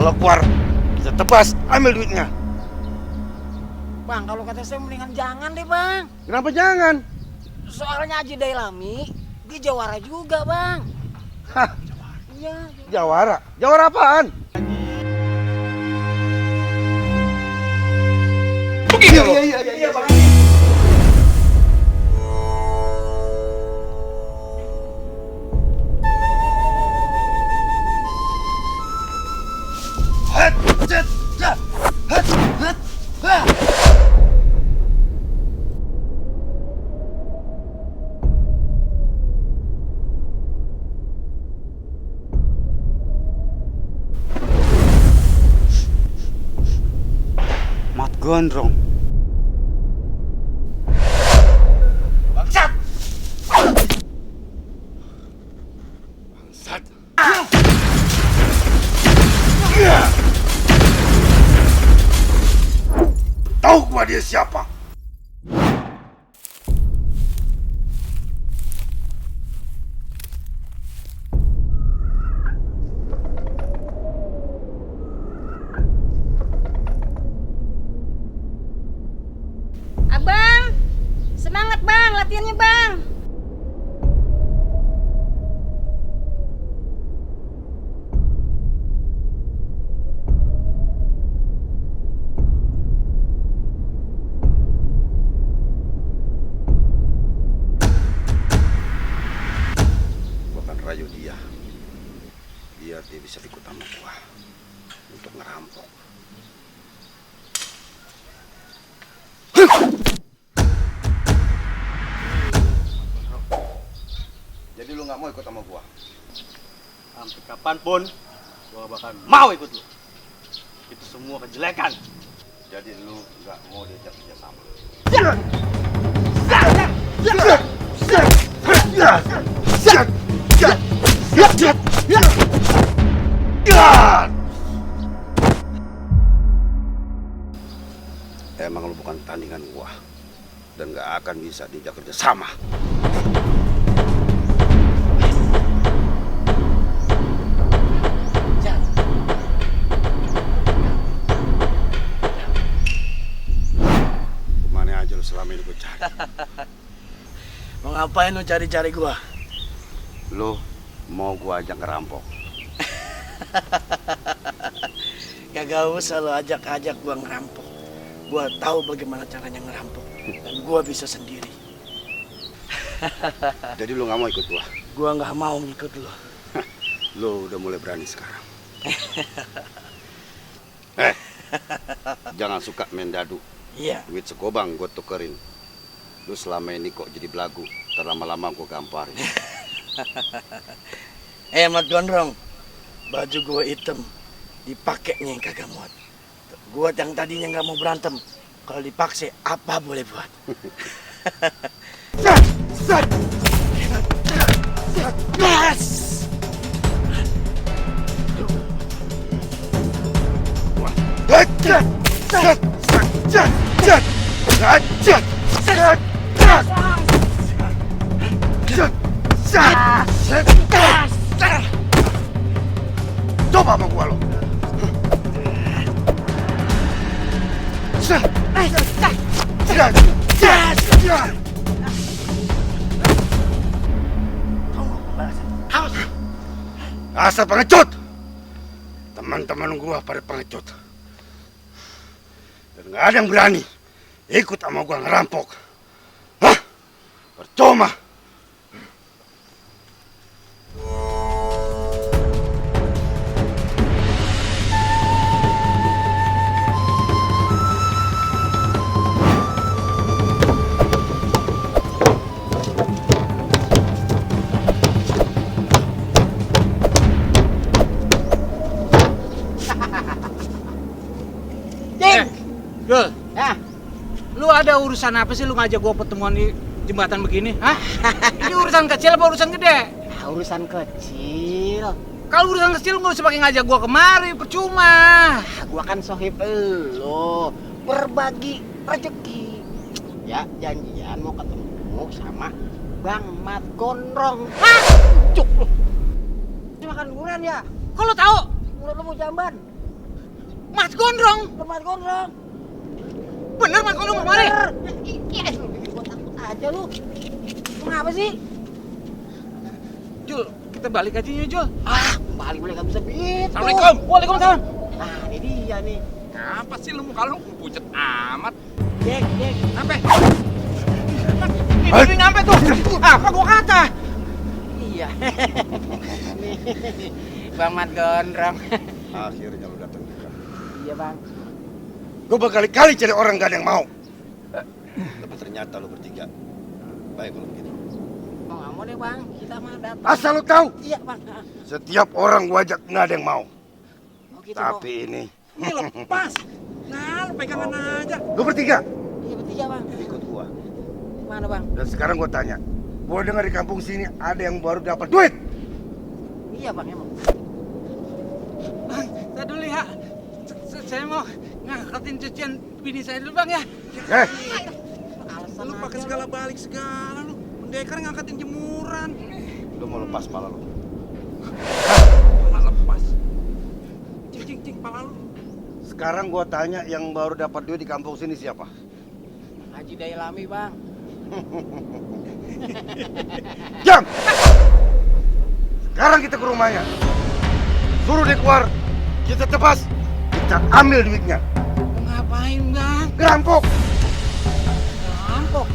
Kalau keluar, kita tebas, ambil duitnya. Bang, kalau kata saya mendingan jangan deh, Bang. Kenapa jangan? Soalnya Haji Dailami, dia jawara juga, Bang. Hah, Iya. jawara? Jawara apaan? Begini loh. Iya, Bang. Hat, hat, hat, hat, hat, hat. Mat gondrong. Bangsat. Bangsat. Tahu gua dia siapa? Abang, semangat bang, latihannya bang. Gua akan rayu dia biar dia bisa ikut sama gua untuk ngerampok. Jadi lu nggak mau ikut sama gua? Sampai kapanpun gua bakal mau ikut lu. Itu semua kejelekan. Jadi lu nggak mau diajak kerja sama? Emang lu bukan tandingan gua dan nggak akan bisa diajak kerja sama. Kemana aja lu selama ini gua cari? Mau ngapain lu cari-cari gua? Lu mau gua ajak ngerampok? Kagak usah lo ajak-ajak gua ngerampok. Gua tahu bagaimana caranya ngerampok. Dan gua bisa sendiri. Jadi lu nggak mau ikut gua? Gua nggak mau ngikut lo. Lu udah mulai berani sekarang. Jangan suka main dadu. Iya. Duit sekobang gue tukerin. Lu selama ini kok jadi belagu. Terlama-lama gue gamparin. Mat Gondrong, baju gua hitam, dipakainya yang kagak muat. Gua yang tadinya nggak mau berantem, kalau dipaksa apa boleh buat. Coba sama gua lo. Asal pengecut. Teman-teman gua pada pengecut. Dan nggak ada yang berani ikut sama gua ngerampok. Hah? Percuma. Gul, lu ada urusan apa sih lu ngajak gua pertemuan di jembatan begini? Hah? Ini urusan kecil apa urusan gede? Urusan kecil. Kalau urusan kecil nggak usah pakai ngajak gua kemari, percuma. Gua kan sohib lo, berbagi rezeki. Ya, janjian mau ketemu sama Bang Mat Gondrong. Cuk lu. Ini makan durian ya? Kok lu tahu? Mulut lu mau jamban. Mas Gondrong. Mas Gondrong. Bener Mas Gondrong kemari. Iya, lu bikin gua takut aja lu. Lu ngapa sih? Jul, kita balik aja yuk Jul. Balik boleh gak bisa begitu. Assalamualaikum. Waalaikumsalam. Nah, ini dia nih. Apa sih lu muka lu pucet amat? Jack. Sampai. Ini nyampe tuh. Apa gua kata? Iya. Nih, Bang Mat Gondrong. Akhirnya lu datang juga. Iya, Bang. Gue berkali-kali cari orang gak ada yang mau. Tapi ternyata lu bertiga. Baik kalau begitu. Mau nggak mau deh, Bang. Kita mah datang. Asal lu tahu, Iya, Bang. setiap orang gua ajak nggak ada yang mau. Oh, gitu, Tapi ini, Ini lepas. Nah, lu pegangan aja. lu bertiga Bang. Iya, bertiga, Bang. ikut gua. Mana, Bang? Dan sekarang gua tanya, gua dengar di kampung sini ada yang baru dapat duit. Iya, Bang, emang. Bang, saya dulu ya. Saya mau ngangkatin cucian bini saya dulu Bang ya. Alasan Lu pakai aja, segala balik segala lu. Pendekar ngangkatin jemuran. Lu mau lepas pala lu. Malah lepas. Cing, pala lu. Sekarang gua tanya yang baru dapat duit di kampung sini siapa? Haji Dailami, Bang. Jam! Sekarang kita ke rumahnya. Suruh dia keluar. Kita tebas. Kita ambil duitnya. Ngapain Bang? Gerampok. Rampok.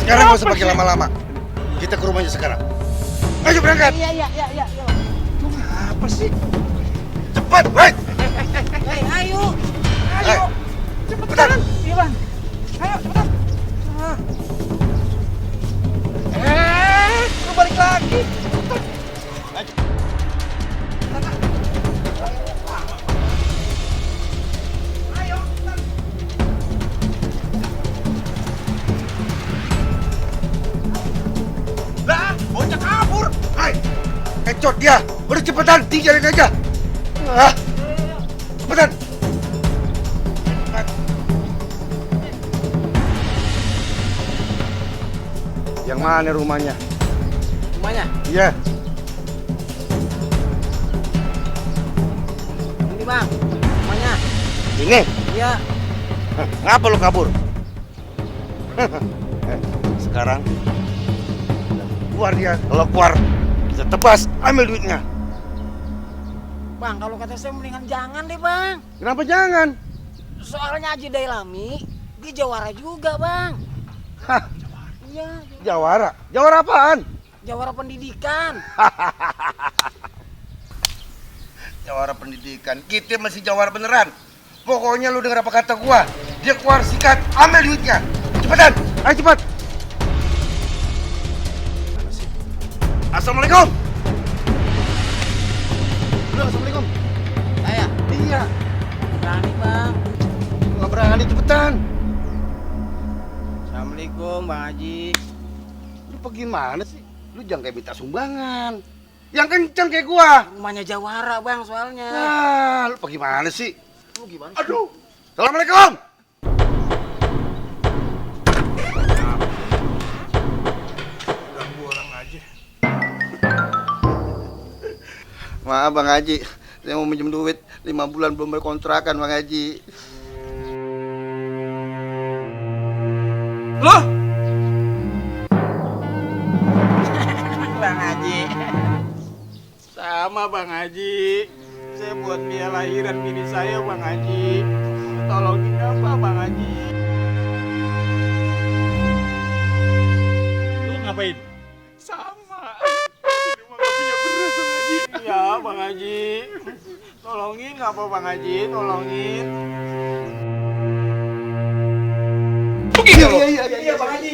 Sekarang gak usah pakai lama-lama. Kita ke rumahnya sekarang. Ayo berangkat. Iya. Apa sih? Cepat, baik. Ayo. Cepetan. Iya Bang. Ayo cepetan. Lu balik lagi. Lah, bocah kabur. Hai, kecot dia. Udah cepetan, tinggalin aja. Cepetan. Yang mana rumahnya? Rumahnya? Iya. Ini, Bang. Rumahnya. Ini. Iya. Ngapa lu kabur? Sekarang keluar dia. Kalau keluar, kita tebas, ambil duitnya. Bang, kalau kata saya mendingan jangan deh, Bang. Kenapa jangan? Soalnya Haji Dailami, dia jawara juga, Bang. Hah, Iya, jawara. Jawara apaan? jawara pendidikan. Jawara pendidikan. Kita masih jawara beneran. Pokoknya lu denger apa kata gua. Dia keluar, sikat, ambil duitnya. Cepetan, ayo cepat. Assalamualaikum. Udah, assalamualaikum. Saya Iya, berani, Bang. nggak berani, cepetan. Assalamualaikum, Bang Haji. Lu pergi mana sih? Lu jangan kayak minta sumbangan. Yang kenceng kayak gua. Rumahnya jawara, Bang, soalnya. Nah, lu pergi mana sih? Lu gimana? Aduh. Assalamualaikum. Ganggu orang aja. Maaf Bang Haji, saya mau minjem duit 5 bulan belum berkontrakan Bang Haji. Loh, Bang Haji. Sama Bang Haji. Saya buat biaya lahiran bini saya Bang Haji. Tolongin apa Bang Haji? lu ngapain? Sama. Ini mah gak punya beras Bang Haji. Ya Bang Haji. Tolongin apa Bang Haji? Tolongin. Begitu lo. Iya Bang Haji.